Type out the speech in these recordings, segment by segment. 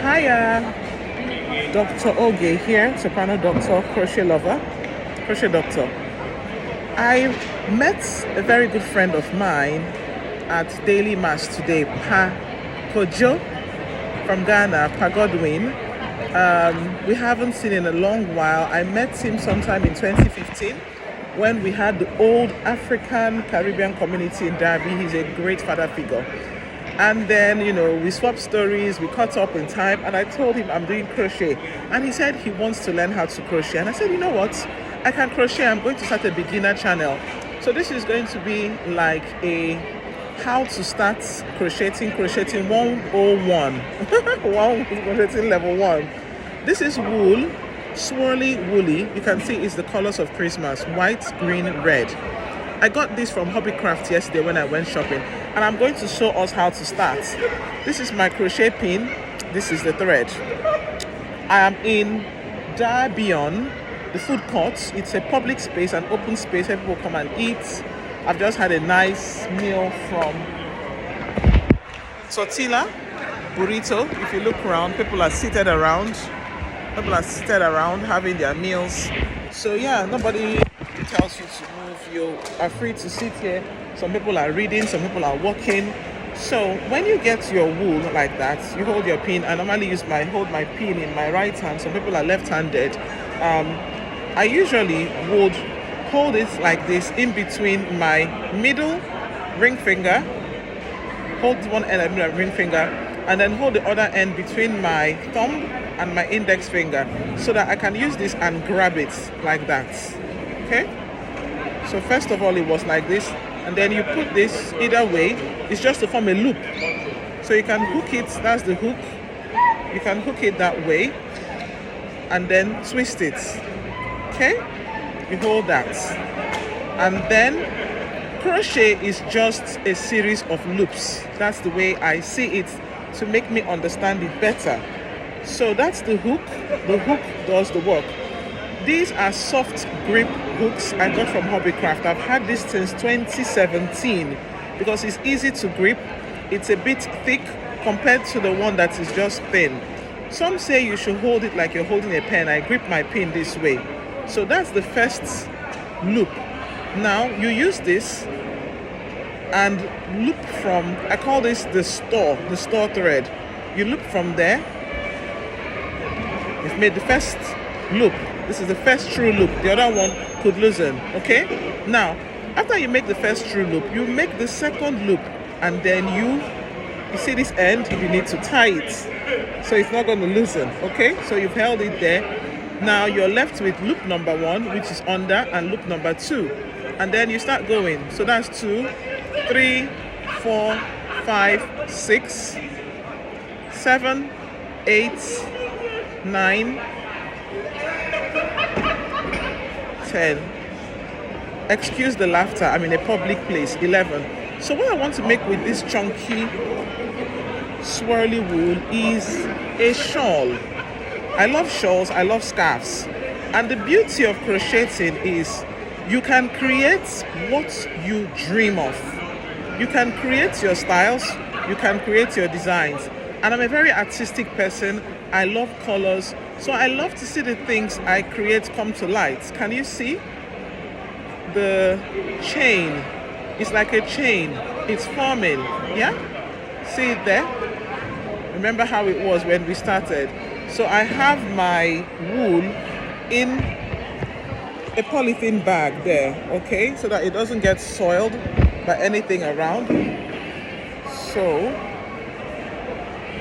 Hiya, Dr. Oge here, soprano doctor, crochet lover, crochet doctor. I met a very good friend of mine at Daily Mass today, Pa Kojo from Ghana, Pa Godwin. We haven't seen in a long while. I met him sometime in 2015 when we had the old African Caribbean community in Derby. He's a great father figure. And then, we swapped stories, we caught up in time, and I told him I'm doing crochet. And he said he wants to learn how to crochet. And I said, you know what? I can crochet. I'm going to start a beginner channel. So this is going to be like a how to start crocheting 101. Crocheting level 1. This is wool, swirly woolly. You can see it's the colors of Christmas, white, green, red. I got this from Hobbycraft yesterday when I went shopping, and I'm going to show us how to start. This is my crochet pin. This is the thread. I am in Darbion, the food court. It's a public space, an open space where people come and eat. I've just had a nice meal from tortilla, burrito. If you look around, people are seated around. People are seated around having their meals. So yeah, nobody tells you to move. You are free to sit here. Some people are reading, some people are walking. So when you get your wool like that, you hold your pin. I normally hold my pin in my right hand. Some people are left-handed. I usually would hold it like this in between my middle ring finger. Hold one end of my ring finger, and then hold the other end between my thumb and my index finger, so that I can use this and grab it like that. Okay? So first of all, it was like this, and then you put this either way. It's just to form a loop. So you can hook it, that's the hook. You can hook it that way, and then twist it. Okay? You hold that. And then crochet is just a series of loops. That's the way I see it, to make me understand it better. So that's the hook. The hook does the work. These are soft grip hooks I got from Hobbycraft. I've had this since 2017 because it's easy to grip. It's a bit thick compared to the one that is just thin. Some say you should hold it like you're holding a pen. I grip my pin this way. So that's the first loop. Now you use this and loop from, I call this the store thread. You loop from there. You've made the first loop. This is the first true loop. The other one could loosen. Okay? Now, after you make the first true loop, you make the second loop, and then you see this end, you need to tie it. So it's not going to loosen. Okay? So you've held it there. Now you're left with loop number 1, which is under, and loop number 2. And then you start going. So that's 2, 3, 4, 5, 6, 7, 8, 9, 10. Excuse the laughter, I'm in a public place. 11. So what I want to make with this chunky swirly wool is a shawl. I love shawls, I love scarves. And the beauty of crocheting is you can create what you dream of. You can create your styles, you can create your designs. And I'm a very artistic person. I love colors. So I love to see the things I create come to light. Can you see? The chain is like a chain. It's forming. Yeah? See it there? Remember how it was when we started? So I have my wool in a polythene bag there, okay? So that it doesn't get soiled by anything around. So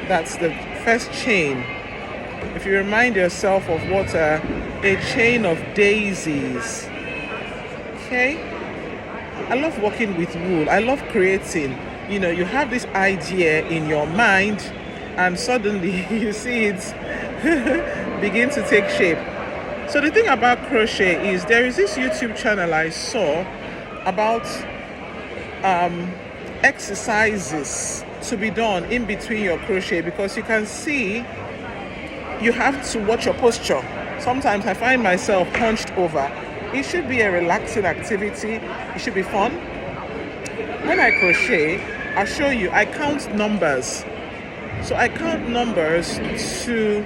that's the first chain. If you remind yourself of what a chain of daisies. Okay? I love working with wool. I love creating. You have this idea in your mind, and suddenly you see it begin to take shape. So the thing about crochet is there is this YouTube channel I saw about exercises to be done in between your crochet, because you can see you have to watch your posture. Sometimes I find myself hunched over. It should be a relaxing activity. It should be fun. When I crochet, I'll show you, I count numbers. So I count numbers to,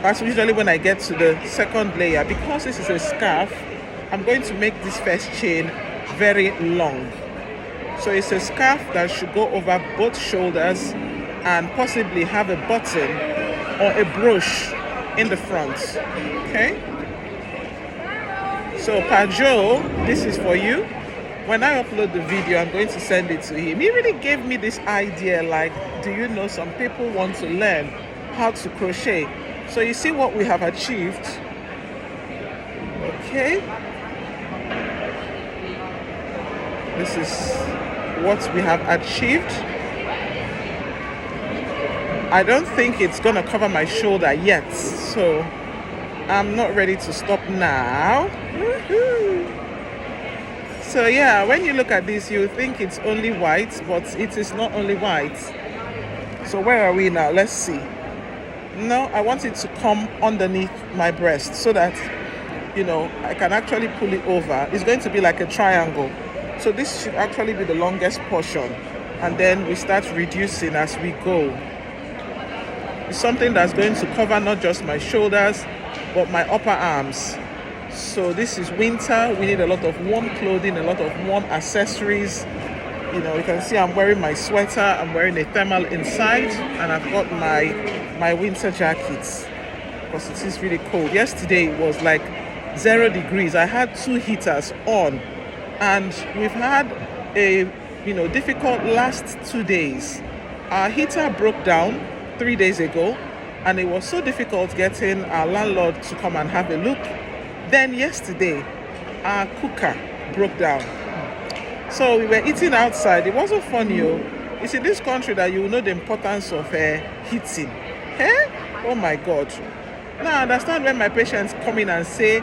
that's usually when I get to the second layer. Because this is a scarf, I'm going to make this first chain very long. So it's a scarf that should go over both shoulders and possibly have a button or a brooch in the front. Okay? So Pajo, this is for you. When I upload the video, I'm going to send it to him. He really gave me this idea, like, do you know, some people want to learn how to crochet. So you see what we have achieved. Okay. This is what we have achieved. I don't think it's gonna cover my shoulder yet, so I'm not ready to stop now. Woohoo! So yeah, when you look at this, you think it's only white, but it is not only white. So where are we now? Let's see. No, I want it to come underneath my breast so that, you know, I can actually pull it over. It's going to be like a triangle. So this should actually be the longest portion, and then we start reducing as we go. It's something that's going to cover not just my shoulders, but my upper arms. So this is winter. We need a lot of warm clothing, a lot of warm accessories. You know, you can see I'm wearing my sweater, I'm wearing a thermal inside, and I've got my winter jackets because it is really cold. Yesterday it was like 0 degrees. I had 2 heaters on, and we've had a difficult last 2 days. Our heater broke down 3 days ago, and it was so difficult getting our landlord to come and have a look. Then yesterday our cooker broke down, so we were eating outside. It wasn't funny. It's in this country that you know the importance of heating. Oh my God. Now I understand when my patients come in and say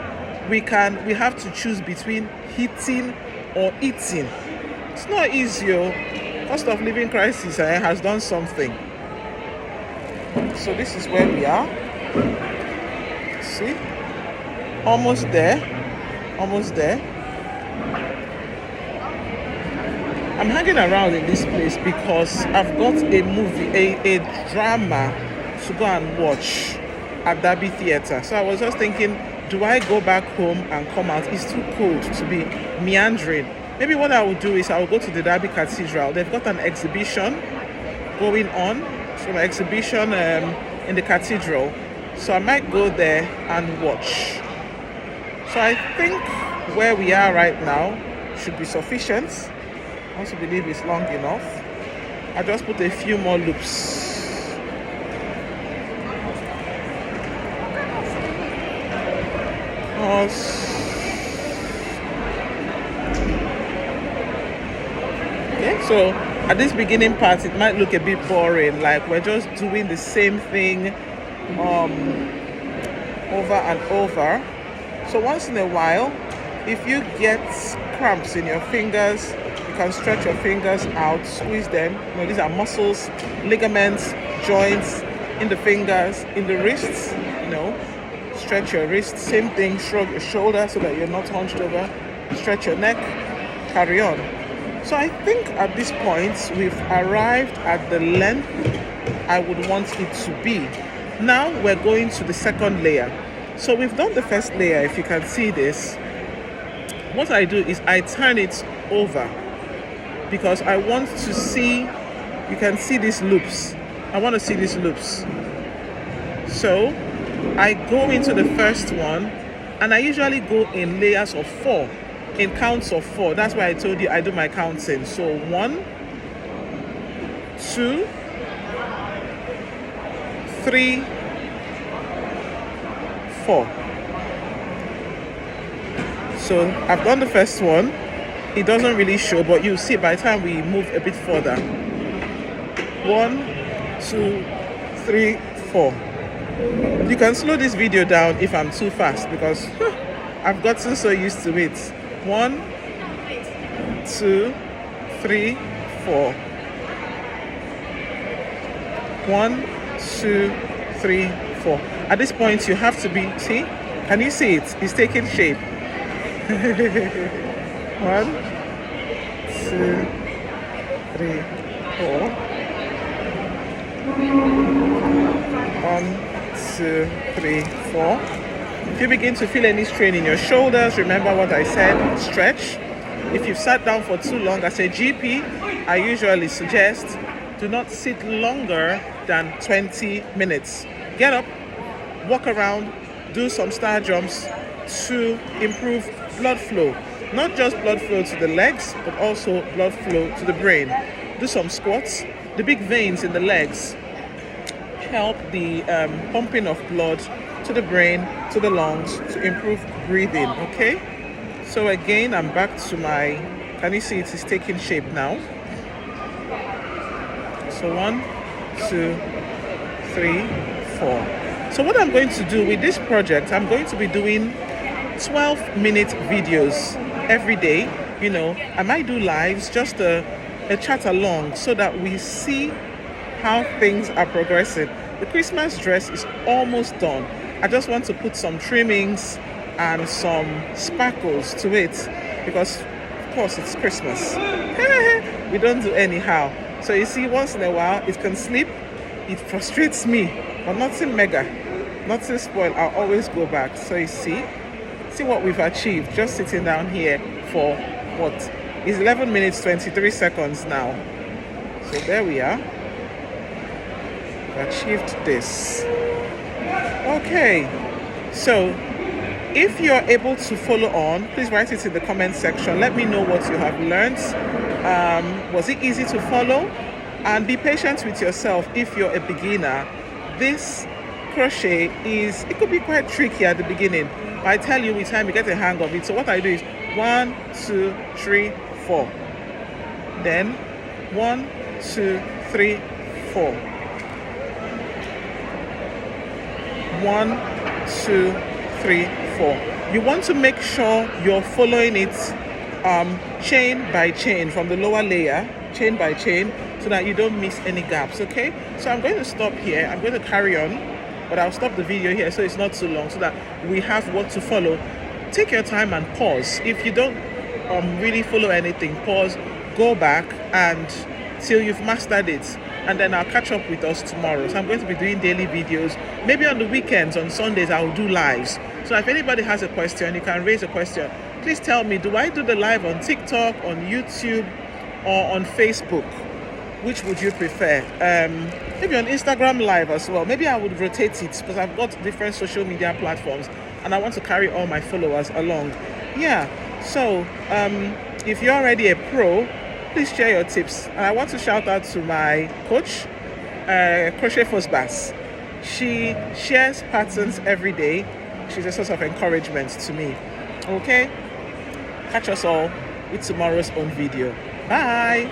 we have to choose between heating or eating. It's not easy. Cost of living crisis has done something. So this is where we are. See? Almost there. I'm hanging around in this place because I've got a movie, a drama to go and watch at Derby Theatre. So I was just thinking, do I go back home and come out? It's too cold to be meandering. Maybe what I will do is I will go to the Derby Cathedral. They've got an exhibition going on. So an exhibition in the cathedral. So I might go there and watch. So I think where we are right now should be sufficient. I also believe it's long enough. I just put a few more loops. Okay, so at this beginning part, it might look a bit boring, like we're just doing the same thing over and over. So once in a while, if you get cramps in your fingers, you can stretch your fingers out, squeeze them. You know, these are muscles, ligaments, joints in the fingers, in the wrists. You know, stretch your wrist. Same thing, shrug your shoulder so that you're not hunched over. Stretch your neck, carry on. So I think at this point, we've arrived at the length I would want it to be. Now we're going to the second layer. So we've done the first layer, if you can see this. What I do is I turn it over because I want to see, you can see these loops. I want to see these loops. So I go into the first one, and I usually go in layers of 4, in counts of 4. That's why I told you I do my counting. So 1, 2, 3, 4. So I've done the first one. It doesn't really show, but you see by the time we move a bit further. 1, 2, 3, 4. You can slow this video down if I'm too fast because I've gotten so used to it. 1, 2, 3, 4. 1, 2, 3, 4. At this point, you have to be, see? Can you see it? It's taking shape. 1, 2, 3, 4. 1, 2, 3, 4. If you begin to feel any strain in your shoulders, remember what I said, stretch. If you've sat down for too long, as a GP, I usually suggest do not sit longer than 20 minutes. Get up, walk around, do some star jumps to improve blood flow. Not just blood flow to the legs, but also blood flow to the brain. Do some squats. The big veins in the legs help the pumping of blood to the brain, to the lungs, to improve breathing, okay? So again, I'm back to my, can you see it is taking shape now? So 1, 2, 3, 4. So what I'm going to do with this project, I'm going to be doing 12-minute videos every day. You know, I might do lives, just a chat along so that we see how things are progressing. The Christmas dress is almost done. I just want to put some trimmings and some sparkles to it because, of course, it's Christmas. We don't do anyhow. So you see, once in a while, it can slip. It frustrates me, but nothing mega, nothing spoiled. I'll always go back. So you see what we've achieved just sitting down here for what is 11 minutes 23 seconds now. So there we are. We've achieved this. Okay, so if you're able to follow on, please write it in the comment section. Let me know what you have learned. Was it easy to follow? And be patient with yourself if you're a beginner. This crochet it could be quite tricky at the beginning, but I tell you, with time you get the hang of it. So what I do is 1, 2, 3, 4. Then 1, 2, 3, 4. 1, 2, 3, 4. You want to make sure you're following it chain by chain from the lower layer, chain by chain, so that you don't miss any gaps, okay? So I'm going to stop here. I'm going to carry on, but I'll stop the video here so it's not too long, so that we have what to follow. Take your time and pause. If you don't really follow anything, pause, go back and till you've mastered it, and then I'll catch up with us tomorrow. So I'm going to be doing daily videos. Maybe on the weekends, on Sundays, I'll do lives. So if anybody has a question, you can raise a question. Please tell me, do I do the live on TikTok, on YouTube, or on Facebook? Which would you prefer? Maybe on Instagram live as well. Maybe I would rotate it because I've got different social media platforms and I want to carry all my followers along. Yeah, so if you're already a pro, please share your tips. And I want to shout out to my coach, Crochet Fosbas. She shares patterns every day. She's a source of encouragement to me. Okay? Catch us all with tomorrow's own video. Bye!